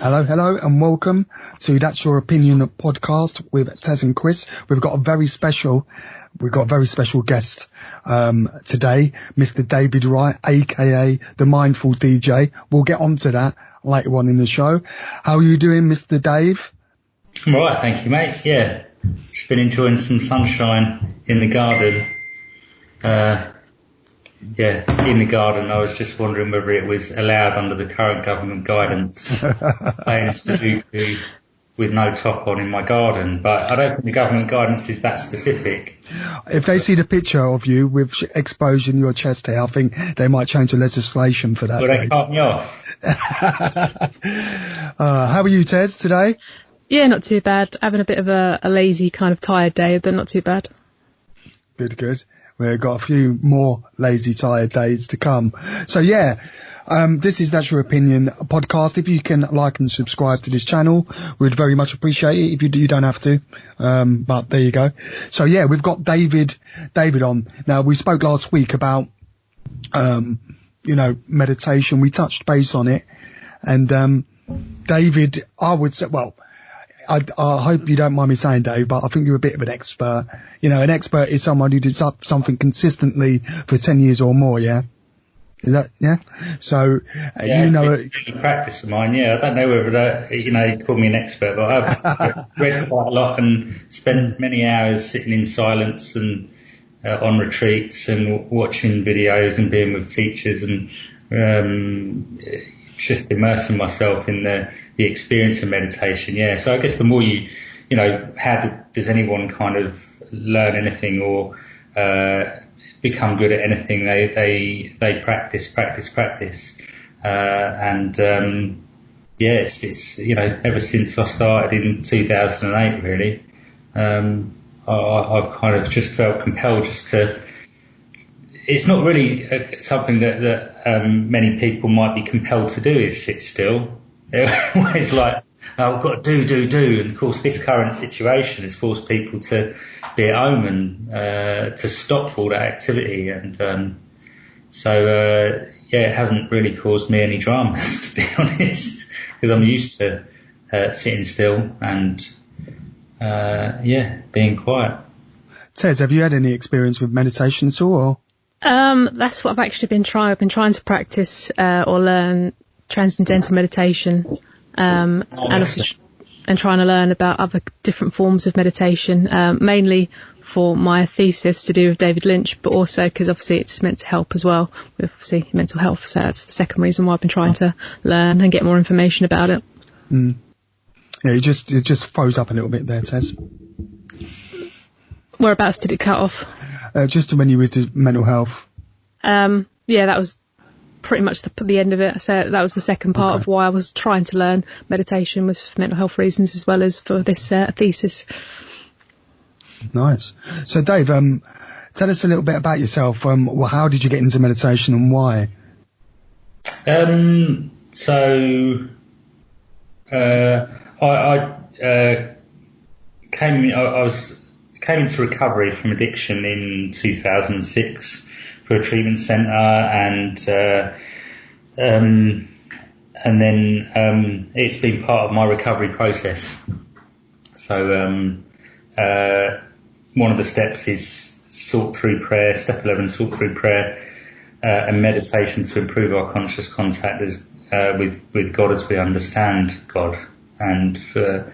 Hello, and welcome to That's Your Opinion podcast with Tez and Chris. We've got a very special guest today, Mr. David Wright, aka the Mindful DJ. We'll get onto that later on in the show. How are you doing, Mr. Dave? I'm all right, thank you, mate. Yeah, just been enjoying some sunshine in the garden. In the garden. I was just wondering whether it was allowed under the current government guidance playing Sudoku with no top on in my garden, but I don't think the government guidance is that specific. If they see the picture of you with exposing your chest hair, I think they might change the legislation for that. Well, they cut me off. How are you, Tez, today? Yeah, not too bad. Having a bit of a lazy, kind of tired day, but not too bad. Good. We've got a few more lazy, tired days to come. So this is That's Your Opinion podcast. If you can like and subscribe to this channel, we'd very much appreciate it. If you do, you don't have to. But there you go. So we've got David on. Now, we spoke last week about, meditation. We touched base on it. And, David, I would say, I hope you don't mind me saying, Dave, but I think you're a bit of an expert. You know, an expert is someone who did something consistently for 10 years or more, yeah? Is that, yeah? So, it's a practice of mine, yeah. I don't know whether that, you call me an expert, but I've read quite a lot and spent many hours sitting in silence and on retreats and watching videos and being with teachers and just immersing myself in the experience of meditation. Yeah. So I guess the more how does anyone kind of learn anything or become good at anything? They practice. It's ever since I started in 2008, really, I kind of just felt compelled just to. It's not really something that many people might be compelled to do, is sit still. They're always like, I've got to do. And of course, this current situation has forced people to be at home and to stop all that activity. And it hasn't really caused me any dramas, to be honest, because I'm used to sitting still and, being quiet. Tez, have you had any experience with meditation at all? Or? That's what I've actually been trying. I've been trying to practice or learn transcendental meditation, and trying to learn about other different forms of meditation, mainly for my thesis to do with David Lynch, but also because obviously it's meant to help as well with obviously mental health. So that's the second reason why I've been trying to learn and get more information about it. Mm. Yeah, it just froze up a little bit there, Tez. Whereabouts did it cut off? Just when you were to mental health. That was pretty much the end of it. So that was the second part of why I was trying to learn meditation, was for mental health reasons as well as for this thesis. Nice. So Dave, tell us a little bit about yourself. How did you get into meditation and why? I came into recovery from addiction in 2006 for a treatment centre, and then it's been part of my recovery process. So one of the steps is sort through prayer. Step 11, sort through prayer and meditation to improve our conscious contact with God as we understand God. And for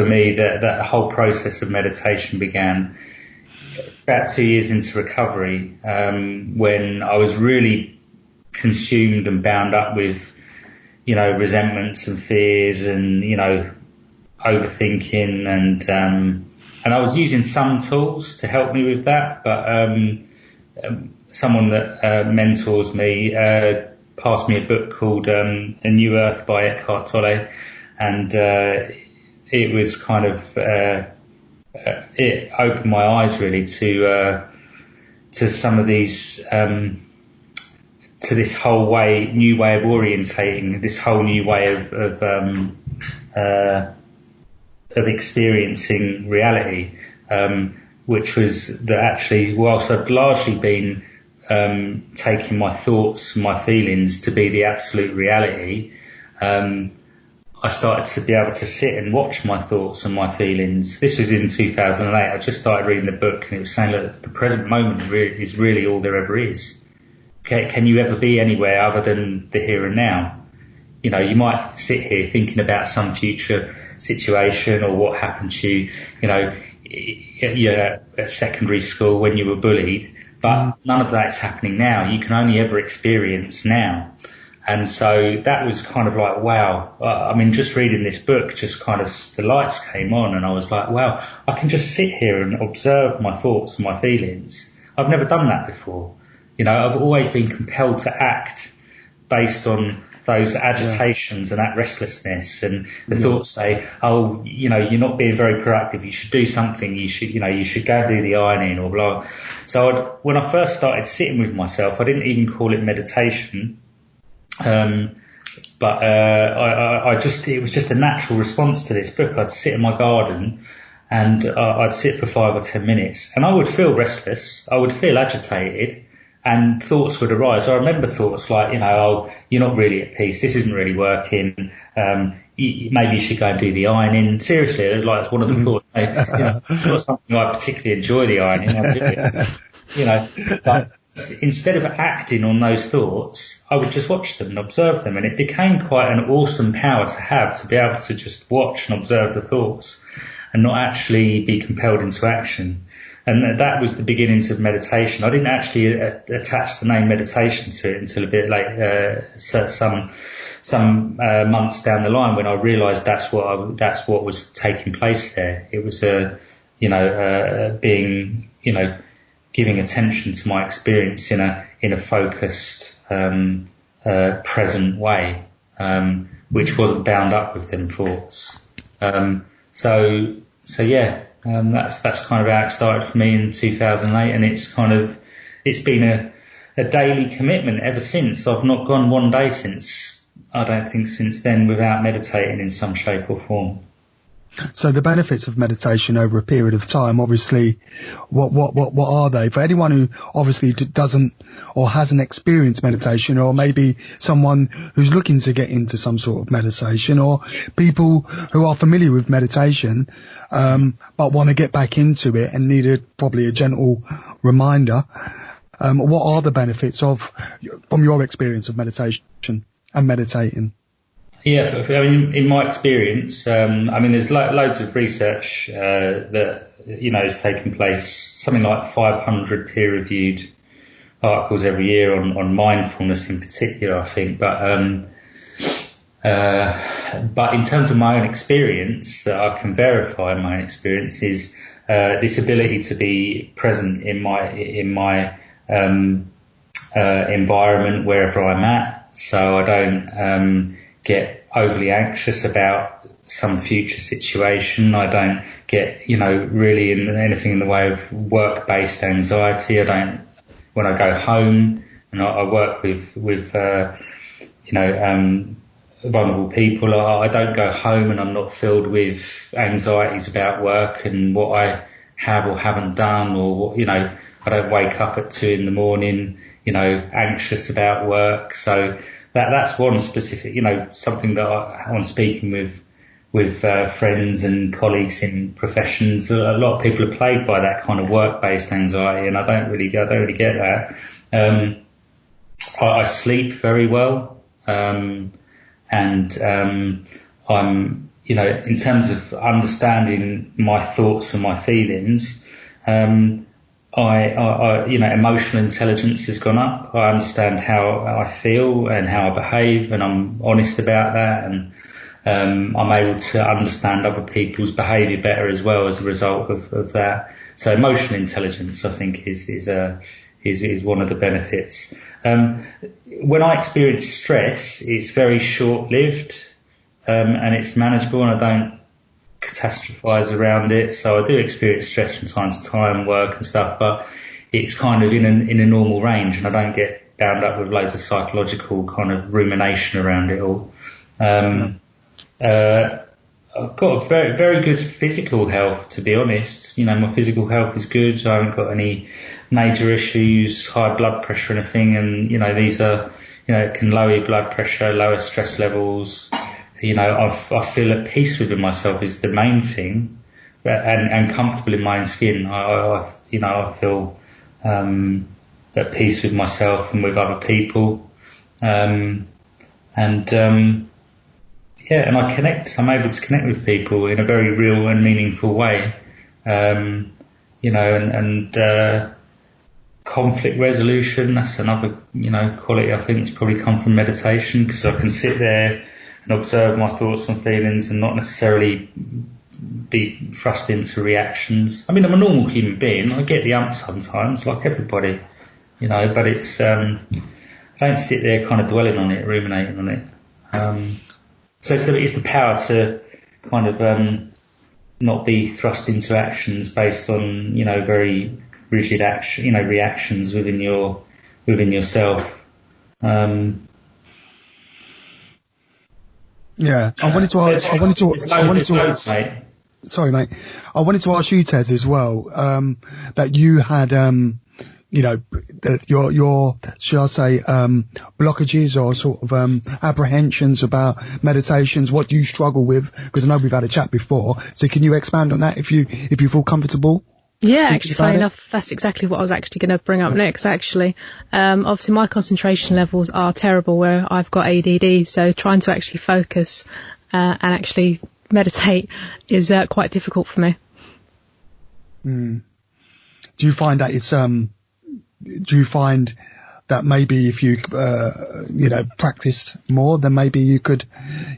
me, that whole process of meditation began about 2 years into recovery, when I was really consumed and bound up with, resentments and fears and, overthinking, and I was using some tools to help me with that, but someone that mentors me passed me a book called A New Earth by Eckhart Tolle, and it was kind of it opened my eyes really to some of these to this whole new way of orientating, this whole new way of experiencing reality, which was that actually, whilst I've largely been taking my thoughts, my feelings to be the absolute reality, I started to be able to sit and watch my thoughts and my feelings. This was in 2008. I just started reading the book, and it was saying, look, the present moment is really all there ever is. Can you ever be anywhere other than the here and now? You know, you might sit here thinking about some future situation or what happened to you, you know, at secondary school when you were bullied, but none of that's happening now. You can only ever experience now. And so that was kind of like, wow. I mean, just reading this book, just kind of the lights came on, and I was like, wow, I can just sit here and observe my thoughts and my feelings. I've never done that before. You know, I've always been compelled to act based on those agitations and that restlessness, and the thoughts say, oh, you know, you're not being very proactive. You should do something. You should go and do the ironing or blah. So when I first started sitting with myself, I didn't even call it meditation. But it was just a natural response to this book. I'd sit in my garden and I'd sit for 5 or 10 minutes, and I would feel restless. I would feel agitated, and thoughts would arise. I remember thoughts like, you know, oh, you're not really at peace. This isn't really working. Maybe you should go and do the ironing. Seriously, it was like, it's one of the thoughts. You know, it's not something I particularly enjoy, the ironing. I do it, you know, but instead of acting on those thoughts, I would just watch them and observe them. And it became quite an awesome power to have, to be able to just watch and observe the thoughts and not actually be compelled into action. And that was the beginnings of meditation. I didn't actually attach the name meditation to it until a bit late, some months down the line, when I realised that's what was taking place there. It was giving attention to my experience in a focused, present way, which wasn't bound up with them thoughts. That's kind of how it started for me in 2008, and it's been a daily commitment ever since. I've not gone one day since then without meditating in some shape or form. So the benefits of meditation over a period of time, obviously, what are they? For anyone who obviously doesn't or hasn't experienced meditation, or maybe someone who's looking to get into some sort of meditation, or people who are familiar with meditation, but want to get back into it and need probably a gentle reminder, what are the benefits from your experience of meditation and meditating? Yeah, I mean, in my experience, there's loads of research that, you know, is taking place, something like 500 peer-reviewed articles every year on mindfulness in particular, I think. But in terms of my own experience, that I can verify my own experience, is this ability to be present in my environment wherever I'm at, so I don't get overly anxious about some future situation. I don't get, you know, really in anything in the way of work-based anxiety. I don't, when I go home and I work with vulnerable people, I don't go home and I'm not filled with anxieties about work and what I have or haven't done, or, you know, I don't wake up at 2 a.m, you know, anxious about work. So that's one specific, you know, something that I'm speaking with friends and colleagues in professions. A lot of people are plagued by that kind of work-based anxiety, and I don't really get that. I sleep very well, and I'm, you know, in terms of understanding my thoughts and my feelings, I you know, emotional intelligence has gone up. I understand how I feel and how I behave, and I'm honest about that, and I'm able to understand other people's behaviour better as well as a result of that. So emotional intelligence, I think, is one of the benefits. When I experience stress, it's very short-lived, and it's manageable, and I don't catastrophize around it. So I do experience stress from time to time, work and stuff, but it's kind of in a normal range, and I don't get bound up with loads of psychological kind of rumination around it all. I've got a very, very good physical health, to be honest. You know, my physical health is good. I haven't got any major issues, high blood pressure or anything, and, you know, these are, you know, it can lower your blood pressure, lower stress levels, I feel at peace within myself is the main thing, and comfortable in my own skin. I feel at peace with myself and with other people, and I connect. I'm able to connect with people in a very real and meaningful way, and conflict resolution. That's another quality I think it's probably come from meditation, because I can sit there and observe my thoughts and feelings and not necessarily be thrust into reactions. I mean, I'm a normal human being. I get the ump sometimes, like everybody, but it's I don't sit there kind of dwelling on it, ruminating on it. So it's the power to kind of not be thrust into actions based on very rigid action, reactions within yourself. Yeah, I wanted to sorry, mate. I wanted to ask you, Tez, as well, that you had, that your should I say, blockages or sort of apprehensions about meditations. What do you struggle with? Because I know we've had a chat before. So can you expand on that if you feel comfortable? Yeah, actually, funny enough, that's exactly what I was actually going to bring up next, actually. Obviously, my concentration levels are terrible where I've got ADD, so trying to actually focus and actually meditate is quite difficult for me. Do you find that it's do you find that maybe if you practiced more, then maybe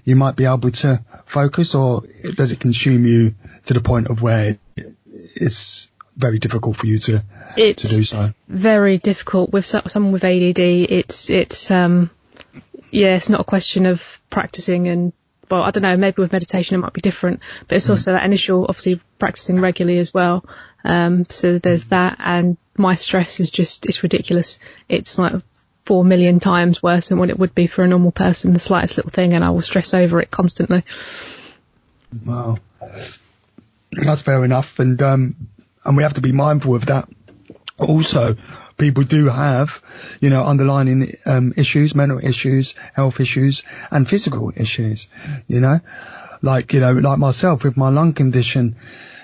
you might be able to focus, or does it consume you to the point of where it's very difficult for you to do so? Very difficult with someone with ADD. It's not a question of practicing and, well, I don't know, maybe with meditation it might be different, but it's also that initial, obviously, practicing regularly as well. So there's that, and my stress is it's ridiculous. It's like 4 million times worse than what it would be for a normal person, the slightest little thing, and I will stress over it constantly. Wow. That's fair enough, and we have to be mindful of that. Also, people do have, underlying issues, mental issues, health issues, and physical issues. Like myself with my lung condition,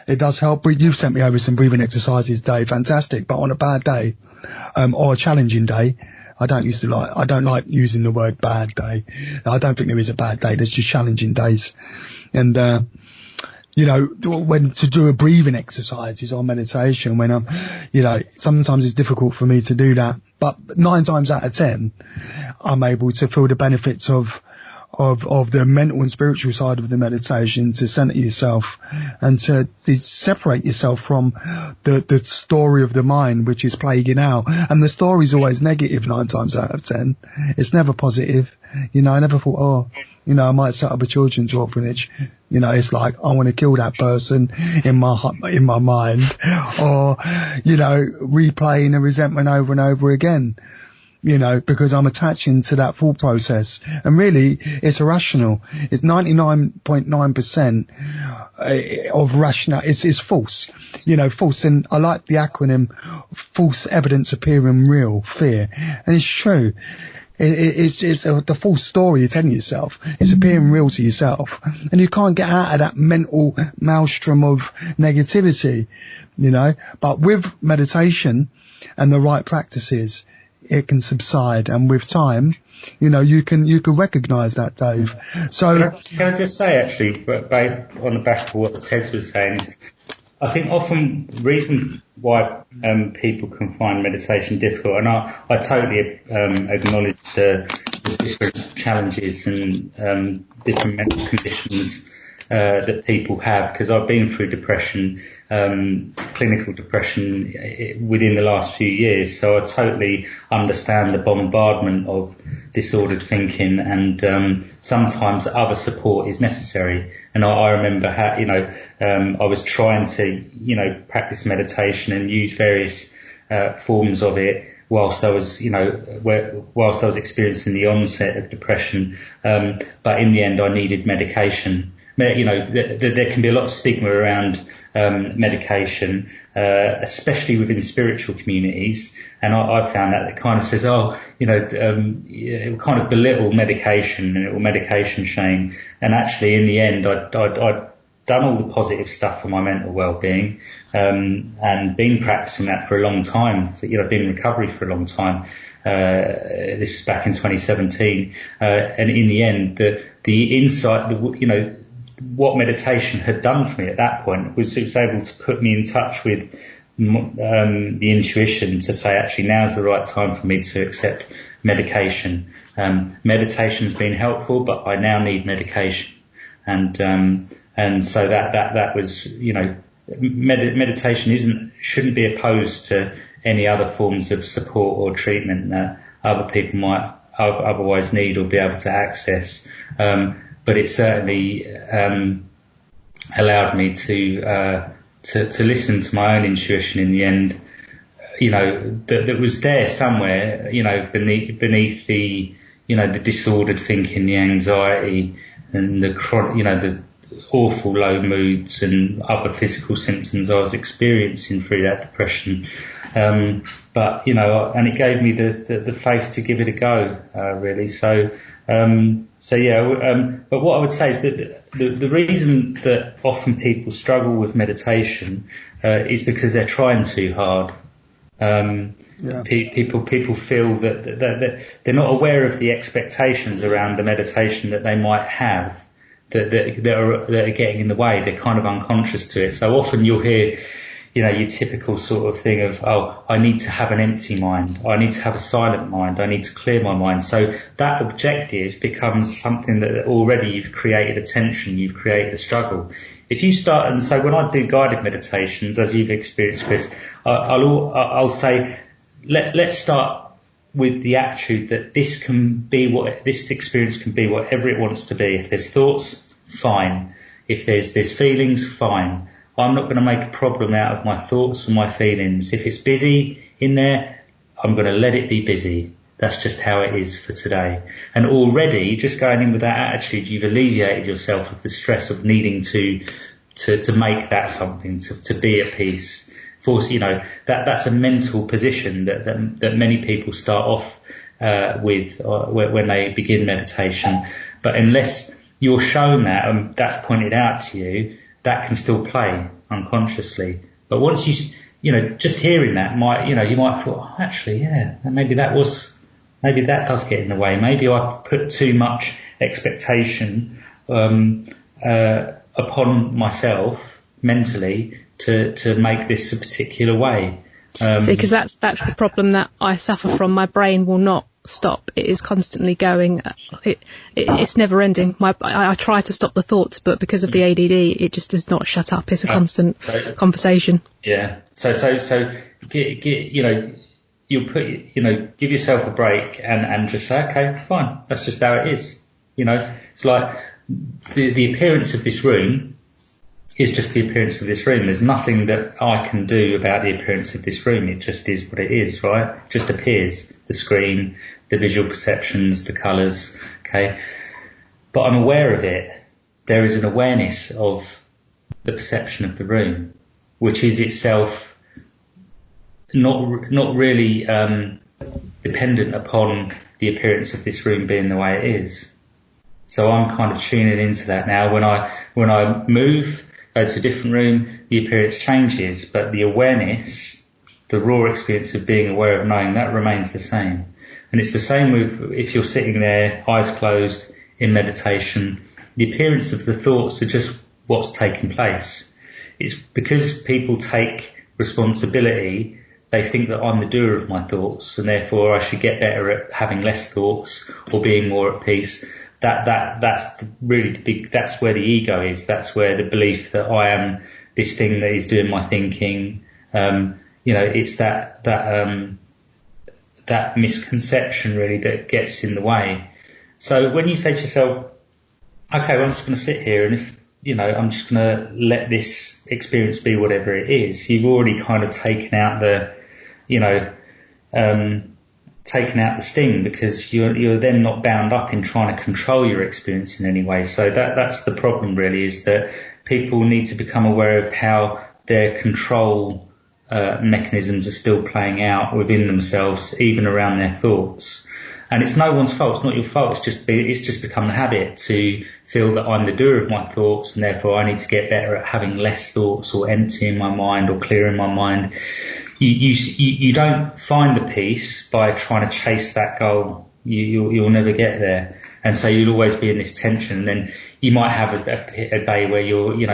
it does help. You've sent me over some breathing exercises, Dave. Fantastic. But on a bad day, or a challenging day, I don't like using the word bad day. I don't think there is a bad day. There's just challenging days, and when to do a breathing exercises or meditation, when I'm, sometimes it's difficult for me to do that, but 9 times out of 10, I'm able to feel the benefits of the mental and spiritual side of the meditation, to center yourself and to separate yourself from the story of the mind, which is plaguing out. And the story is always negative 9 times out of 10. It's never positive. I never thought, I might set up a children's orphanage. It's like, I want to kill that person in my mind, or, replaying a resentment over and over again. Because I'm attaching to that thought process. And really, it's irrational. It's 99.9% of rational. It's false. False. And I like the acronym, false evidence appearing real, fear. And it's true. It's the false story you're telling yourself. It's appearing real to yourself. And you can't get out of that mental maelstrom of negativity, But with meditation and the right practices, it can subside, and with time, you can recognize that, Dave. So can I just say, actually, on the back of what Tez was saying, I think often the reason why people can find meditation difficult, and I totally acknowledge the different challenges and different mental conditions that people have, because I've been through depression, clinical depression within the last few years, so I totally understand the bombardment of disordered thinking, and sometimes other support is necessary. And I remember how, I was trying to, practice meditation and use various forms of it whilst I was, whilst I was experiencing the onset of depression, but in the end I needed medication. There can be a lot of stigma around medication, especially within spiritual communities. And I've found that it kind of says, it will kind of belittle medication and it will medication shame. And actually, in the end, I'd done all the positive stuff for my mental well-being, and been practicing that for a long time. Been in recovery for a long time. This was back in 2017, and in the end, the insight, what meditation had done for me at that point was it was able to put me in touch with the intuition to say, actually, now's the right time for me to accept medication. Meditation's been helpful, but I now need medication, and so that was, meditation shouldn't be opposed to any other forms of support or treatment that other people might otherwise need or be able to access. But it certainly allowed me to listen to my own intuition in the end, that was there somewhere, beneath the, the disordered thinking, the anxiety and the the awful low moods and other physical symptoms I was experiencing through that depression. But and it gave me the faith to give it a go, really. So but what I would say is that the reason that often people struggle with meditation is because they're trying too hard. People feel that they're not aware of the expectations around the meditation that they might have, that are getting in the way. They're kind of unconscious to it. So often you'll hear, your typical sort of thing of, I need to have an empty mind. I need to have a silent mind. I need to clear my mind. So that objective becomes something that already you've created a tension, you've created a struggle. If you start, and so when I do guided meditations, as you've experienced, Chris, I'll say, let's start with the attitude that this experience can be whatever it wants to be. If there's thoughts, fine. If there's feelings, fine. I'm not going to make a problem out of my thoughts and my feelings. If it's busy in there, I'm going to let it be busy. That's just how it is for today. And already, just going in with that attitude, you've alleviated yourself of the stress of needing to make that something, to be at peace. That's a mental position that many people start off with when they begin meditation. But unless you're shown that and that's pointed out to you, that can still play unconsciously. But once just hearing that might, you might feel, actually, maybe that does get in the way. Maybe I put too much expectation upon myself mentally to make this a particular way. Because that's the problem that I suffer from. My brain will not stop. It is constantly going. It's never ending. I try to stop the thoughts, but because of the ADD, it just does not shut up. It's a constant conversation. Yeah. So you'll give yourself a break and just say, okay, fine. That's just how it is. It's like the appearance of this room is just the appearance of this room. There's nothing that I can do about the appearance of this room. It just is what it is, right? It just appears. The screen, the visual perceptions, the colours, okay? But I'm aware of it. There is an awareness of the perception of the room, which is itself not really dependent upon the appearance of this room being the way it is. So I'm kind of tuning into that now. When I move, go to a different room, the appearance changes, but the awareness, the raw experience of being aware of knowing, that remains the same. And it's the same with if you're sitting there, eyes closed, in meditation, the appearance of the thoughts are just what's taking place. It's because people take responsibility, they think that I'm the doer of my thoughts and therefore I should get better at having less thoughts or being more at peace. That's really the big, that's where the ego is. That's where the belief that I am this thing that is doing my thinking. It's that misconception really that gets in the way. So when you say to yourself, okay, well, I'm just going to sit here and if, I'm just going to let this experience be whatever it is, you've already kind of taken out the sting, because you're then not bound up in trying to control your experience in any way. So that's the problem really, is that people need to become aware of how their control mechanisms are still playing out within themselves, even around their thoughts. And it's no one's fault. It's not your fault. It's just become the habit to feel that I'm the doer of my thoughts, and therefore I need to get better at having less thoughts, or emptying my mind, or clearing my mind. You don't find the peace by trying to chase that goal. You'll never get there. And so you'll always be in this tension. And then you might have a day where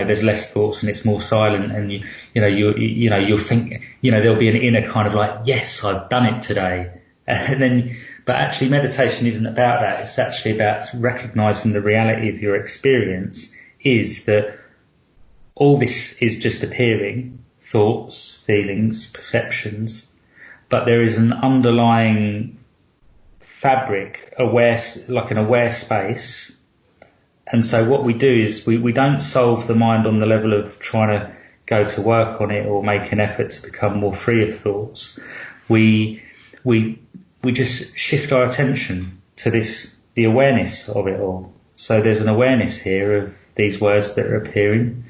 there's less thoughts and it's more silent, and you'll think, there'll be an inner kind of like, yes, I've done it today. And then, but actually meditation isn't about that. It's actually about recognizing the reality of your experience is that all this is just appearing, thoughts, feelings, perceptions, but there is an underlying fabric, like an aware space. And so what we do is we don't solve the mind on the level of trying to go to work on it or make an effort to become more free of thoughts. We just shift our attention to the awareness of it all. So there's an awareness here of these words that are appearing.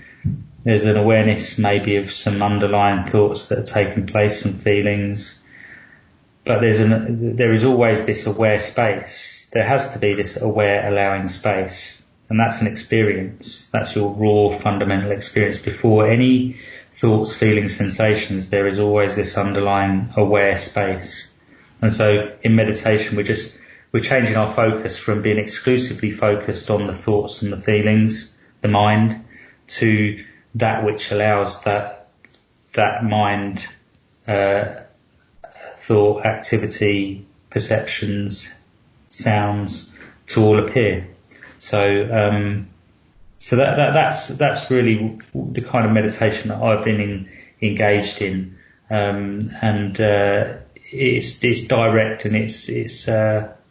There's an awareness maybe of some underlying thoughts that are taking place, some feelings. But there is always this aware space. There has to be this aware, allowing space. And that's an experience. That's your raw, fundamental experience. Before any thoughts, feelings, sensations, there is always this underlying aware space. And so in meditation, we're changing our focus from being exclusively focused on the thoughts and the feelings, the mind, to that which allows that mind, thought, activity, perceptions, sounds to all appear. So that's really the kind of meditation that I've been engaged in, and it's direct and it's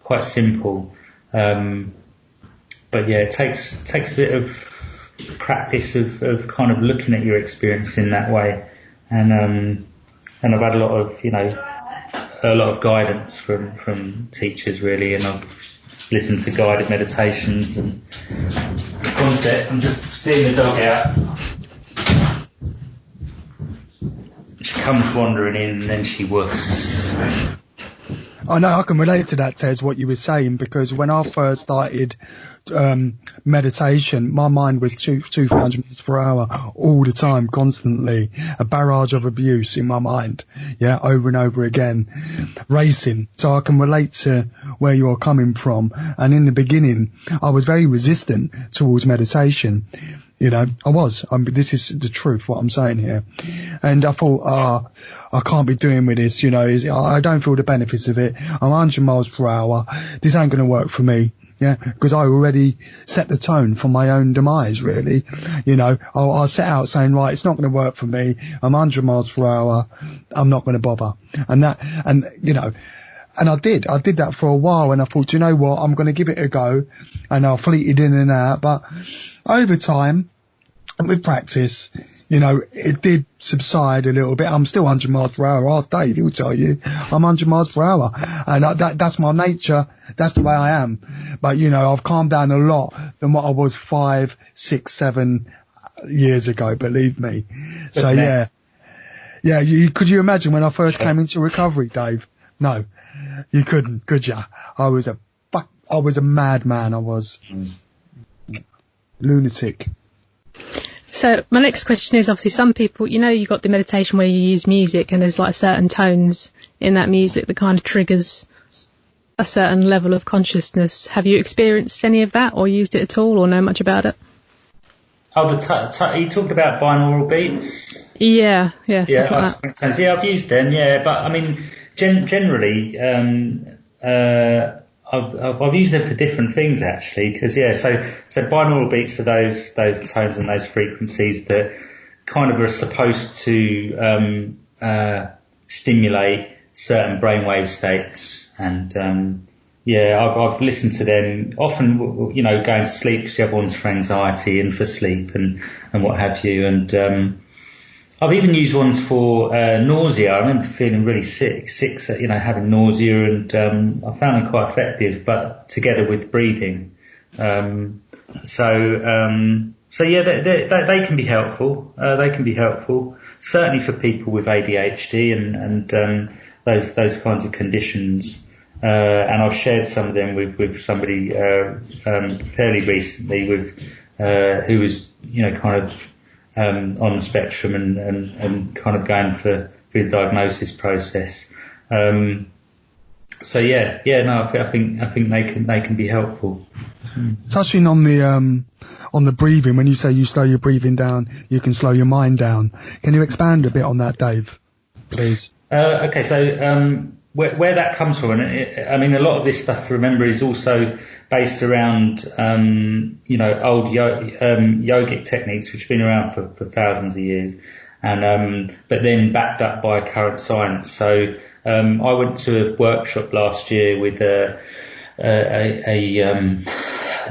quite simple, but yeah, it takes a bit of practice of kind of looking at your experience in that way, and I've had a lot of guidance from teachers really, and I've listened to guided meditations and concept. I'm just seeing the dog out. She comes wandering in and then she woofs. I know I can relate to that, Tez, what you were saying, because when I first started meditation, my mind was 200 meters per hour all the time, constantly. A barrage of abuse in my mind, yeah, over and over again, racing. So I can relate to where you're coming from. And in the beginning, I was very resistant towards meditation. I was. This is the truth, what I'm saying here. And I thought, I can't be doing with this, I don't feel the benefits of it. I'm 100 miles per hour. This ain't going to work for me. Yeah, because I already set the tone for my own demise, really. I set out saying, right, it's not going to work for me. I'm 100 miles per hour. I'm not going to bother. And I did that for a while, and I thought, you know what, I'm going to give it a go. And I fleeted in and out, but over time, with practice, it did subside a little bit. I'm still 100 miles per hour. Ask Dave, he'll tell you I'm 100 miles per hour. And that's my nature. That's the way I am. But, I've calmed down a lot than what I was 5, 6, 7 years ago, believe me. So, yeah. Yeah, could you imagine when I first came into recovery, Dave? No, you couldn't, could you? I was a madman. I was lunatic. So my next question is, obviously some people, you got the meditation where you use music and there's like certain tones in that music that kind of triggers a certain level of consciousness. Have you experienced any of that or used it at all or know much about it? Oh, are you talking about binaural beats? Yeah, stuff like that. Yeah, I've used them, yeah, but I mean, generally, I've used them for different things actually, because so binaural beats are those tones and those frequencies that kind of are supposed to stimulate certain brainwave states, and I've listened to them often, going to sleep because you have ones for anxiety and for sleep and what have you, and I've even used ones for nausea. I remember feeling really sick, having nausea, and I found them quite effective, but together with breathing. They can be helpful. certainly for people with ADHD and those kinds of conditions. And I've shared some of them with somebody fairly recently who was kind of on the spectrum and kind of going through the diagnosis process. I think they can be helpful. Touching on the breathing, when you say you slow your breathing down, you can slow your mind down. Can you expand a bit on that, Dave, please? Okay, so where that comes from, and a lot of this stuff, remember, is also based around old yogic techniques which have been around for thousands of years, and but then backed up by current science. So I went to a workshop last year with a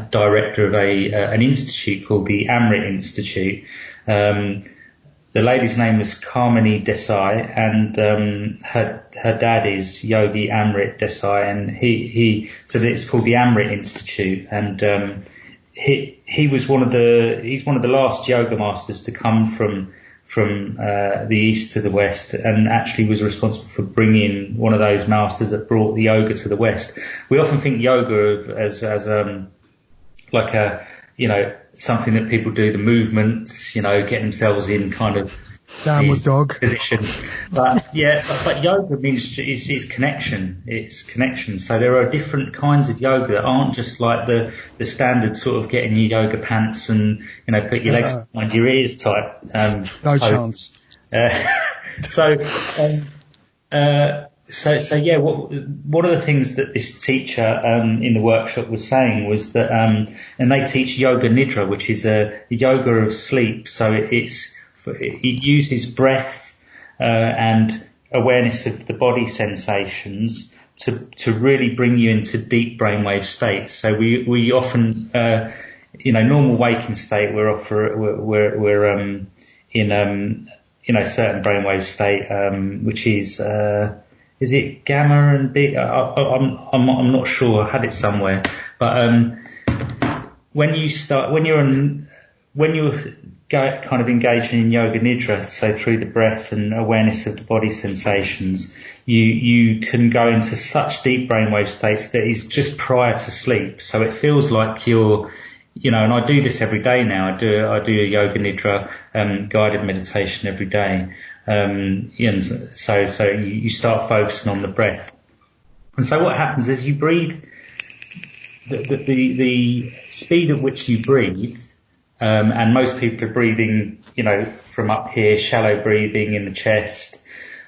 director of an institute called the Amrit Institute. The lady's name was Kamini Desai, and her dad is Yogi Amrit Desai, and so it's called the Amrit Institute, and he was one of the last yoga masters to come from the east to the west, and actually was responsible for bringing one of those masters that brought the yoga to the west. We often think yoga as like a something that people do, the movements, get themselves in kind of downward dog positions. But yoga means is connection. It's connection. So there are different kinds of yoga that aren't just like the standard sort of get in your yoga pants and put your legs behind your ears type. No chance. One of the things that this teacher in the workshop was saying was that, and they teach yoga nidra, which is a yoga of sleep. So it uses breath and awareness of the body sensations to really bring you into deep brainwave states. So we often, normal waking state, we're in certain brainwave state, which is it gamma and beta? I'm not sure. I had it somewhere. But when you're kind of engaging in yoga nidra, so through the breath and awareness of the body sensations, you can go into such deep brainwave states that is just prior to sleep. So it feels like you're, and I do this every day now. I do a yoga nidra guided meditation every day. And so you start focusing on the breath. And so what happens is you breathe, the speed at which you breathe, and most people are breathing, from up here, shallow breathing in the chest.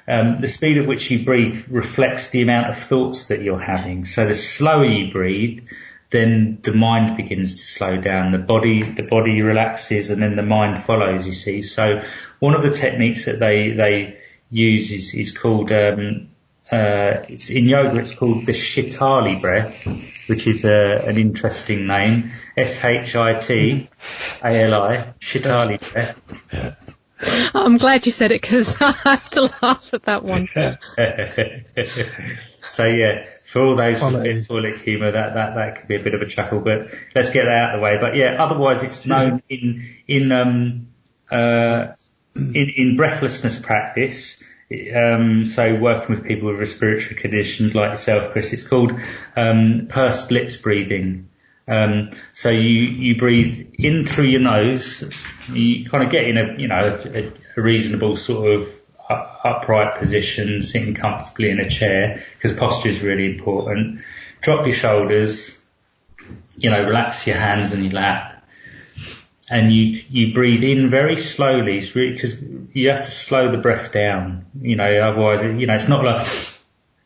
The speed at which you breathe reflects the amount of thoughts that you're having. So the slower you breathe, then the mind begins to slow down. The body relaxes, and then the mind follows, you see. So one of the techniques that they use is called, it's in yoga, it's called the Shitali breath, which is an interesting name. Shitali, Shitali breath. I'm glad you said it, because I have to laugh at that one. So yeah, for all those with toilet humour, that could be a bit of a chuckle, but let's get that out of the way. But yeah, otherwise it's known in breathlessness practice. So working with people with respiratory conditions like yourself, Chris, it's called pursed lips breathing. So you breathe in through your nose. You kind of get in a reasonable sort of upright position, sitting comfortably in a chair, because posture is really important. Drop your shoulders, relax your hands on your lap, and you breathe in very slowly. It's really, because you have to slow the breath down, otherwise, it's not like,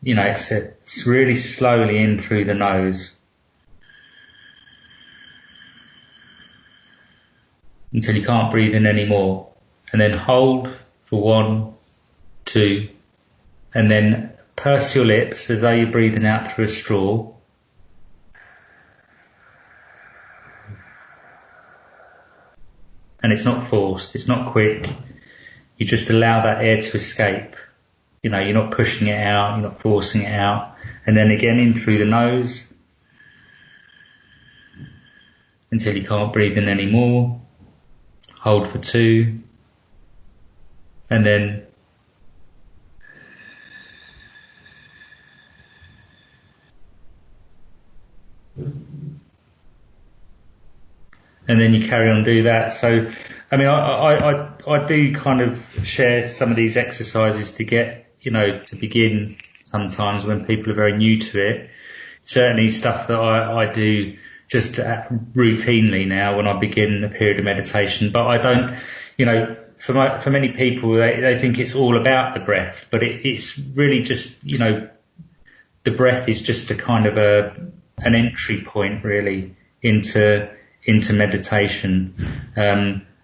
it's really slowly in through the nose until you can't breathe in anymore, and then hold for 1, 2, and then purse your lips as though you're breathing out through a straw. And it's not forced, it's not quick. You just allow that air to escape. You're not pushing it out, you're not forcing it out. And then again in through the nose until you can't breathe in anymore. Hold for 2, and then you carry on do that. So, I mean, I do kind of share some of these exercises to get, to begin sometimes when people are very new to it. Certainly stuff that I do just routinely now when I begin a period of meditation. But I don't, for many people, they think it's all about the breath, but it's really just, the breath is just a kind of an entry point really into meditation.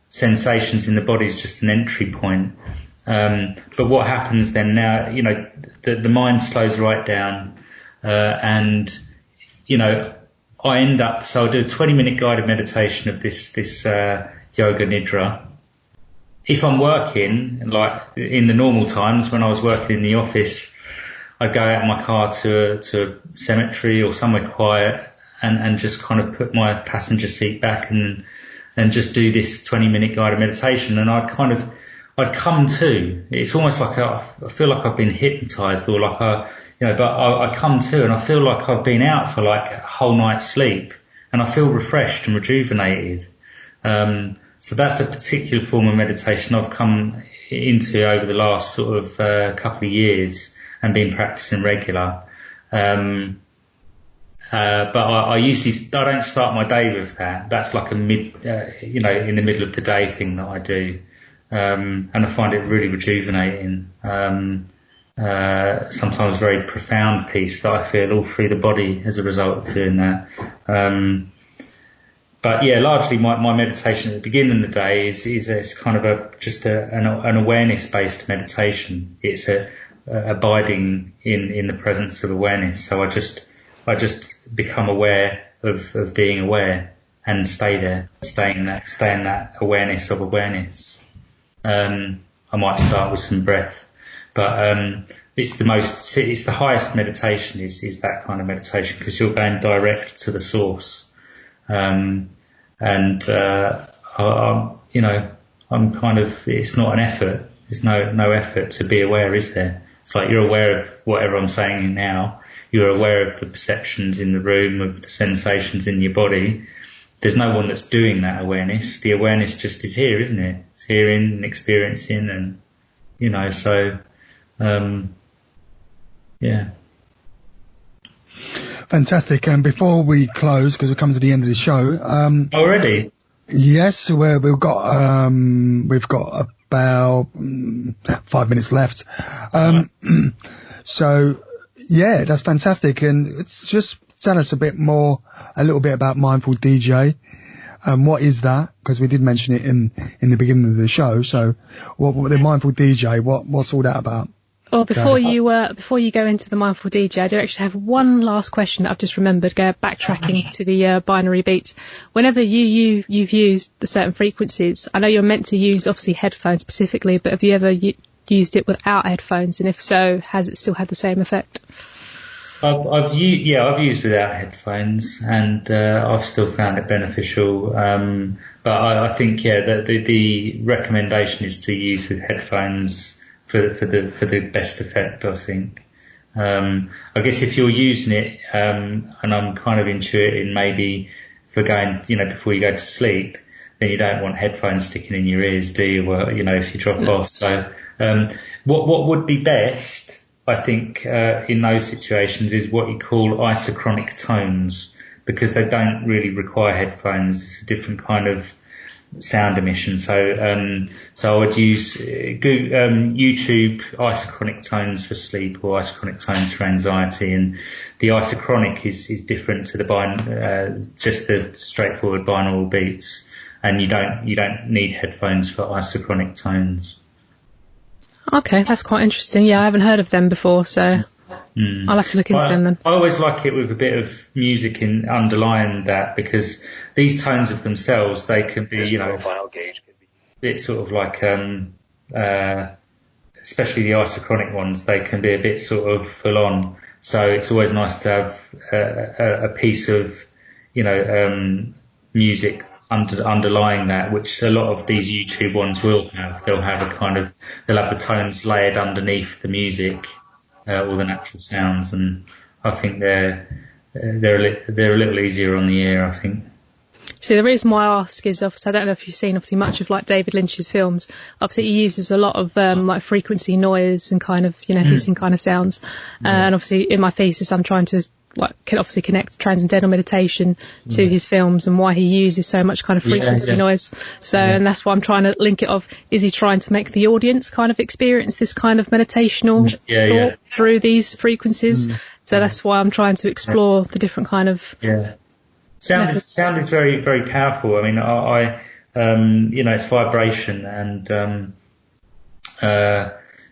Sensations in the body is just an entry point. But what happens then now, the mind slows right down, and, I end up, so I'll do a 20-minute guided meditation of this yoga nidra. If I'm working, like in the normal times when I was working in the office, I'd go out in my car to a cemetery or somewhere quiet and just kind of put my passenger seat back and just do this 20-minute guided meditation. And I'd come to, it's almost like I feel like I've been hypnotized, or like but I come to and I feel like I've been out for like a whole night's sleep, and I feel refreshed and rejuvenated. So that's a particular form of meditation I've come into over the last sort of couple of years and been practicing regular. But I don't start my day with that. That's like a in the middle of the day thing that I do. And I find it really rejuvenating. Sometimes very profound peace that I feel all through the body as a result of doing that. But yeah, largely my meditation at the beginning of the day is kind of just an awareness based meditation. It's abiding in the presence of awareness. So I just become aware of being aware and stay there, stay in that awareness of awareness. I might start with some breath, but it's the highest meditation is that kind of meditation, because you're going direct to the source. I'm kind of, it's not an effort. There's no effort to be aware, is there? It's like you're aware of whatever I'm saying now. You're aware of the perceptions in the room, of the sensations in your body. There's no one that's doing that awareness. The awareness just is here, isn't it? It's hearing and experiencing, and so yeah. Fantastic. And before we close, because we're coming to the end of the show, already. Yes, we've got about 5 minutes left. So yeah, that's fantastic. And it's just tell us a little bit about Mindful DJ. What is that? Because we did mention it in the beginning of the show. So what the Mindful DJ, what's all that about? Well, before you go into the Mindful DJ, I do actually have one last question that I've just remembered. Backtracking to the binary beats. Whenever you've used the certain frequencies, I know you're meant to use obviously headphones specifically, but have you ever used it without headphones? And if so, has it still had the same effect? I've used without headphones, and I've still found it beneficial. But I think that the recommendation is to use with headphones for the best effect, I think. I guess if you're using it, and I'm kind of intuiting maybe for going, before you go to sleep, then you don't want headphones sticking in your ears, do you? Well, if you drop off. So, what would be best, I think, in those situations is what you call isochronic tones, because they don't really require headphones. It's a different kind of sound emission. So I would use YouTube isochronic tones for sleep, or isochronic tones for anxiety. And the isochronic is different to the just the straightforward binaural beats. And you don't need headphones for isochronic tones. Okay, that's quite interesting. Yeah, I haven't heard of them before, so I'll have to look into them then. I always like it with a bit of music underlying that, because these tones of themselves, they can be, profile gauge could be. It's sort of like, especially the isochronic ones, they can be a bit sort of full on. So it's always nice to have a piece of, music underlying that, which a lot of these YouTube ones will have. They'll have the tones layered underneath the music, all the natural sounds, and I think they're a little easier on the ear, I think. See, the reason why I ask is, obviously, I don't know if you've seen obviously much of like David Lynch's films. Obviously, he uses a lot of like frequency noise and kind of hissing kind of sounds. And obviously, in my thesis, I'm trying to obviously connect transcendental meditation to his films and why he uses so much kind of frequency noise. So, and that's why I'm trying to link it off. Is he trying to make the audience kind of experience this kind of meditational thought through these frequencies? So that's why I'm trying to explore the different kind of sound is very, very powerful. I mean, I it's vibration, and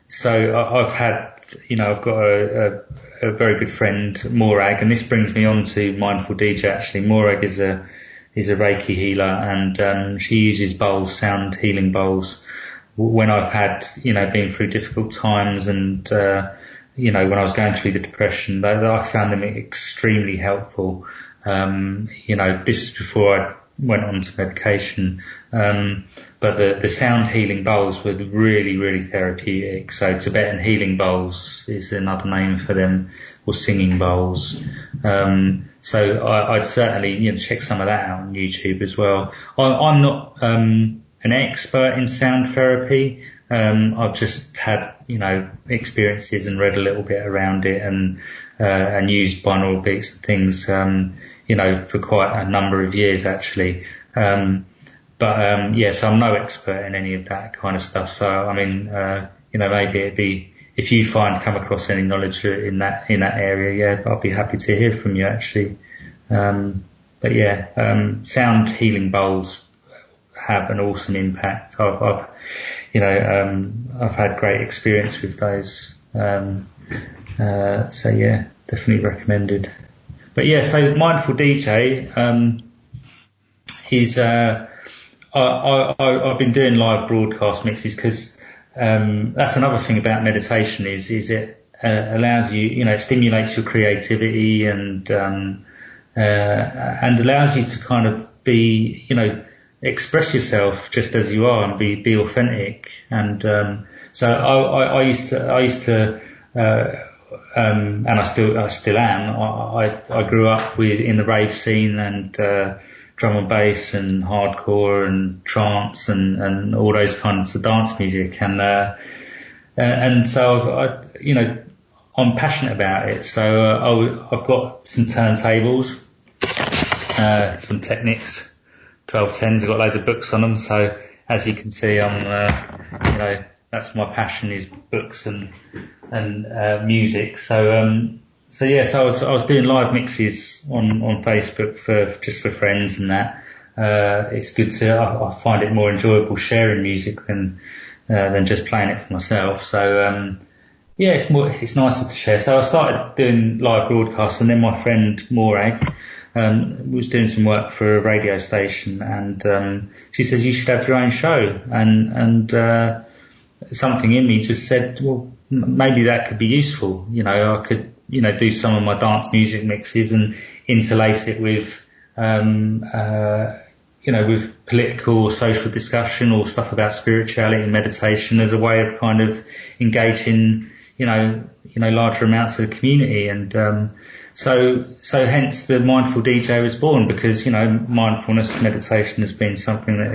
so I've had, I've got a very good friend, Morag, and this brings me on to Mindful DJ. Actually, Morag is a Reiki healer, and she uses bowls, sound healing bowls, when I've had, been through difficult times, and when I was going through the depression. I found them extremely helpful. This is before I went on to medication. But the sound healing bowls were really, really therapeutic. So Tibetan healing bowls is another name for them, or singing bowls. So I'd certainly, check some of that out on YouTube as well. I'm not, an expert in sound therapy. I've just had, experiences and read a little bit around it, and used binaural beats and things, for quite a number of years actually. So I'm no expert in any of that kind of stuff. So, I mean, maybe it'd be, if you come across any knowledge in that area, I'll be happy to hear from you actually. Sound healing bowls have an awesome impact. I've had great experience with those. Definitely recommended. But so Mindful DJ is I've been doing live broadcast mixes because that's another thing about meditation is it allows you, it stimulates your creativity and allows you to kind of be, express yourself just as you are and be authentic. And so I used to and I still am. I grew up in the rave scene and drum and bass and hardcore and trance and all those kinds of dance music, and so I'm passionate about it. So I've got some turntables, some Technics 1210s. I've got loads of books on them. So as you can see, I'm that's my passion, is books and music. So I was doing live mixes on Facebook for friends and that. It's good I find it more enjoyable sharing music than just playing it for myself. So it's nicer to share. So I started doing live broadcasts, and then my friend Morag was doing some work for a radio station, and she says, you should have your own show, and something in me just said, well, maybe that could be useful. I could, do some of my dance music mixes and interlace it with, with political or social discussion or stuff about spirituality and meditation as a way of kind of engaging, larger amounts of the community. And, so hence the Mindful DJ was born, because, mindfulness meditation has been something that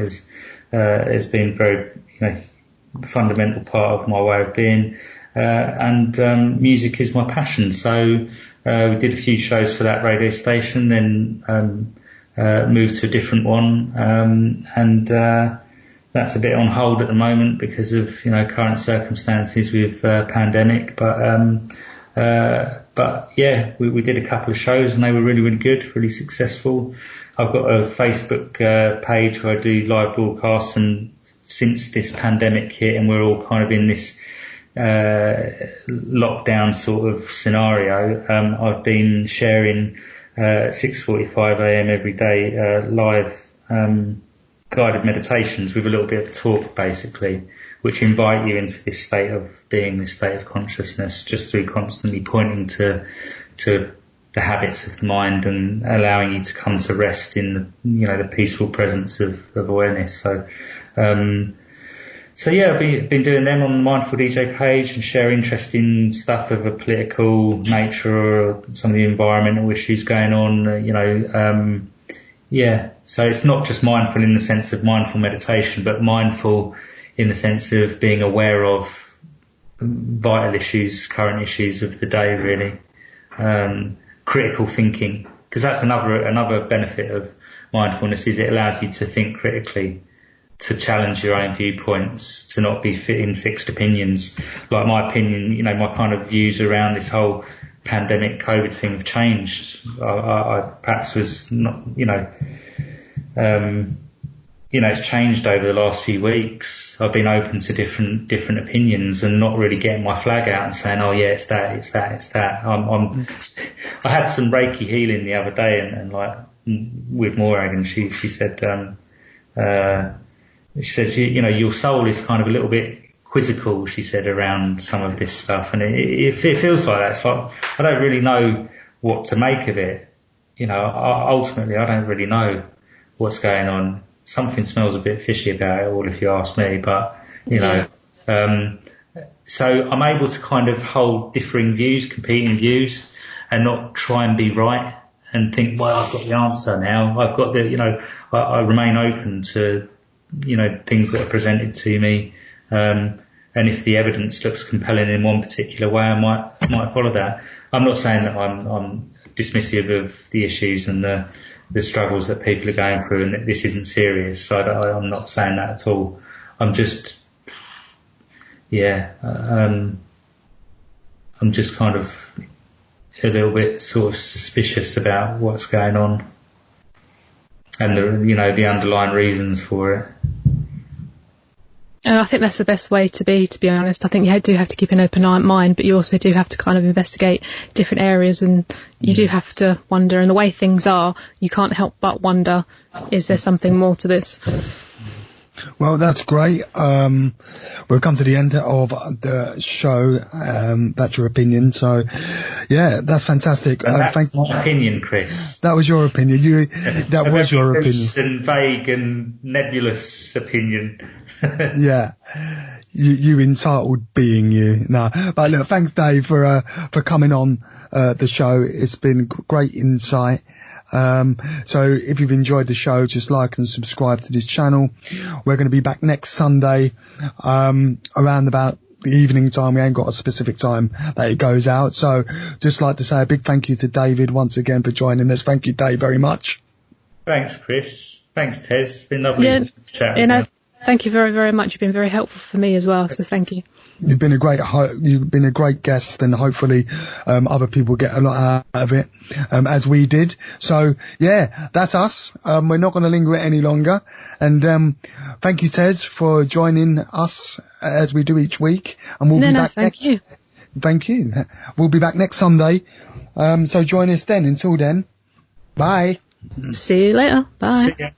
has been very, fundamental part of my way of being, and music is my passion. So we did a few shows for that radio station, then moved to a different one, and that's a bit on hold at the moment because of current circumstances with pandemic. But we did a couple of shows and they were really, really good, really successful. I've got a Facebook page where I do live broadcasts, and since this pandemic hit and we're all kind of in this lockdown sort of scenario, I've been sharing 6:45 a.m. every day live guided meditations with a little bit of talk, basically, which invite you into this state of being, this state of consciousness, just through constantly pointing to the habits of the mind and allowing you to come to rest in the peaceful presence of awareness. So yeah, I've been doing them on the Mindful DJ page and share interesting stuff of a political nature or some of the environmental issues going on, so it's not just mindful in the sense of mindful meditation, but mindful in the sense of being aware of vital issues, current issues of the day, really. Critical thinking, because that's another benefit of mindfulness, is it allows you to think critically, to challenge your own viewpoints, to not be in fixed opinions. Like my opinion, my kind of views around this whole pandemic COVID thing have changed. I perhaps was not, it's changed over the last few weeks. I've been open to different opinions and not really getting my flag out and saying, oh yeah, it's that. I had some Reiki healing the other day and like with Morag, and she said, she says, your soul is kind of a little bit quizzical, she said, around some of this stuff. And it feels like that. It's like, I don't really know what to make of it. Ultimately, I don't really know what's going on. Something smells a bit fishy about it all, if you ask me, but, so I'm able to kind of hold differing views, competing views, and not try and be right and think, well, I've got the answer now. I've got I remain open to, things that are presented to me. And if the evidence looks compelling in one particular way, I might follow that. I'm not saying that I'm dismissive of the issues and the struggles that people are going through and that this isn't serious. So I'm not saying that at all. I'm just, I'm just kind of a little bit sort of suspicious about what's going on and the underlying reasons for it. And I think that's the best way to be honest. I think you do have to keep an open mind, but you also do have to kind of investigate different areas, and you do have to wonder. And the way things are, you can't help but wonder, is there something more to this? Well, that's great. We've come to the end of the show. That's your opinion. So, yeah, that's fantastic. That's my opinion, Chris. That was your opinion. That was your opinion. And vague and nebulous opinion. Yeah. You entitled being you. No, but look, thanks, Dave, for coming on the show. It's been great insight. So if you've enjoyed the show, just like and subscribe to this channel. We're going to be back next Sunday, around about the evening time. We ain't got a specific time that it goes out. So just like to say a big thank you to David once again for joining us. Thank you, Dave, very much. Thanks, Chris. Thanks, Tez. It's been lovely to chat with you. Thank you very, very much. You've been very helpful for me as well, so thank you. You've been a great guest, and hopefully other people get a lot out of it, as we did. So yeah, that's us. We're not going to linger it any longer. And thank you, Tez, for joining us as we do each week. And we'll be back. Thank you. Thank you. We'll be back next Sunday. So join us then. Until then, bye. See you later. Bye. See ya.